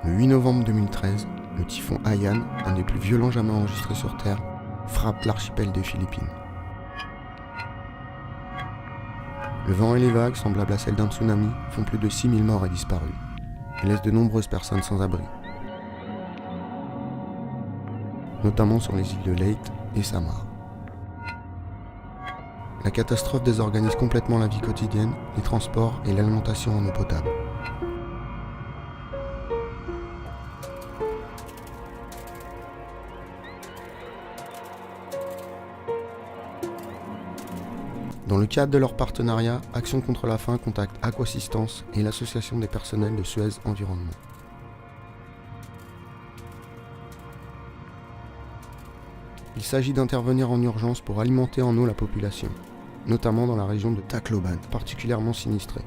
Le 8 novembre 2013, le typhon Haiyan, un des plus violents jamais enregistrés sur Terre, frappe l'archipel des Philippines. Le vent et les vagues, semblables à celles d'un tsunami, font plus de 6000 morts et disparus, et laissent de nombreuses personnes sans abri, notamment sur les îles de Leyte et Samar. La catastrophe désorganise complètement la vie quotidienne, les transports et l'alimentation en eau potable. Dans le cadre de leur partenariat, Action contre la faim contacte Aquassistance et l'association des personnels de Suez Environnement. Il s'agit d'intervenir en urgence pour alimenter en eau la population, notamment dans la région de Tacloban, particulièrement sinistrée.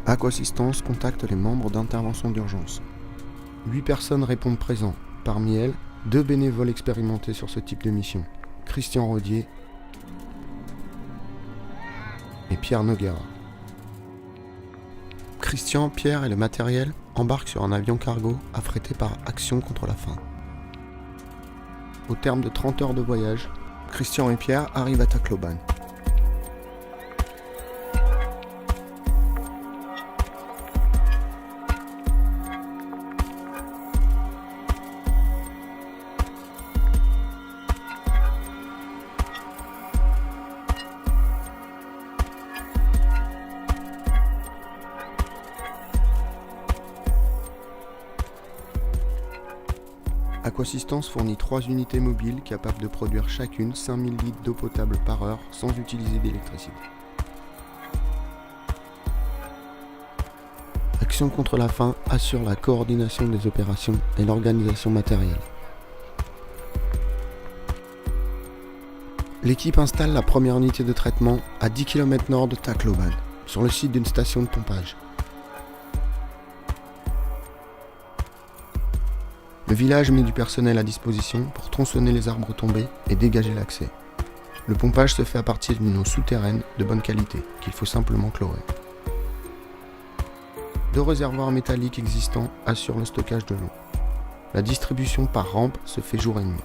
Aquassistance contacte les membres d'intervention d'urgence. 8 personnes répondent présents, parmi elles, 2 bénévoles expérimentés sur ce type de mission, Christian Rodier et Pierre Noguera. Christian, Pierre et le matériel embarquent sur un avion cargo affrété par Action contre la faim. Au terme de 30 heures de voyage, Christian et Pierre arrivent à Tacloban. Aquassistance fournit 3 unités mobiles capables de produire chacune 5000 litres d'eau potable par heure sans utiliser d'électricité. Action contre la faim assure la coordination des opérations et l'organisation matérielle. L'équipe installe la première unité de traitement à 10 km nord de Tacloban, sur le site d'une station de pompage. Le village met du personnel à disposition pour tronçonner les arbres tombés et dégager l'accès. Le pompage se fait à partir d'une eau souterraine de bonne qualité, qu'il faut simplement chlorer. 2 réservoirs métalliques existants assurent le stockage de l'eau. La distribution par rampe se fait jour et nuit.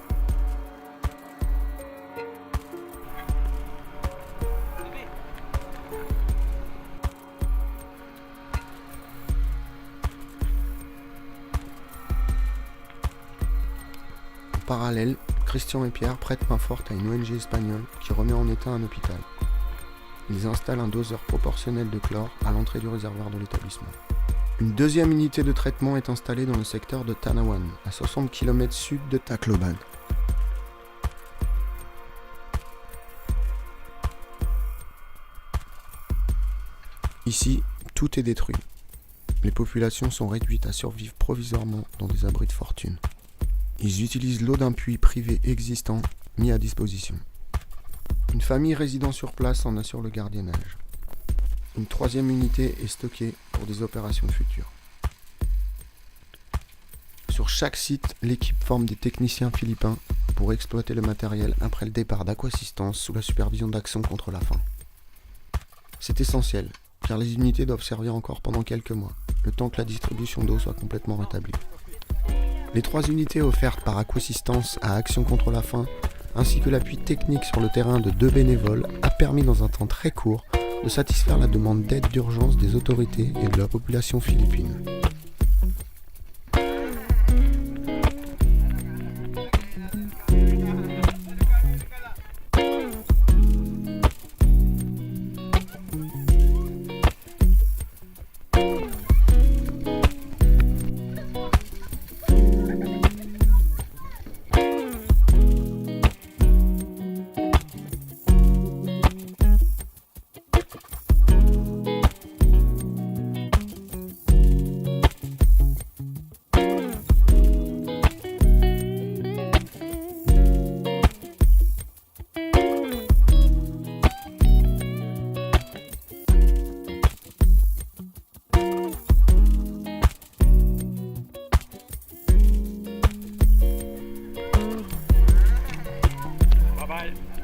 En parallèle, Christian et Pierre prêtent main forte à une ONG espagnole qui remet en état un hôpital. Ils installent un doseur proportionnel de chlore à l'entrée du réservoir de l'établissement. Une deuxième unité de traitement est installée dans le secteur de Tanawan, à 60 km sud de Tacloban. Ici, tout est détruit. Les populations sont réduites à survivre provisoirement dans des abris de fortune. Ils utilisent l'eau d'un puits privé existant mis à disposition. Une famille résidant sur place en assure le gardiennage. Une 3e unité est stockée pour des opérations futures. Sur chaque site, l'équipe forme des techniciens philippins pour exploiter le matériel après le départ d'Aquassistance sous la supervision d'Action contre la faim. C'est essentiel, car les unités doivent servir encore pendant quelques mois, le temps que la distribution d'eau soit complètement rétablie. Les 3 unités offertes par Aquassistance à Action contre la faim, ainsi que l'appui technique sur le terrain de 2 bénévoles, a permis dans un temps très court de satisfaire la demande d'aide d'urgence des autorités et de la population philippine. Bye-bye.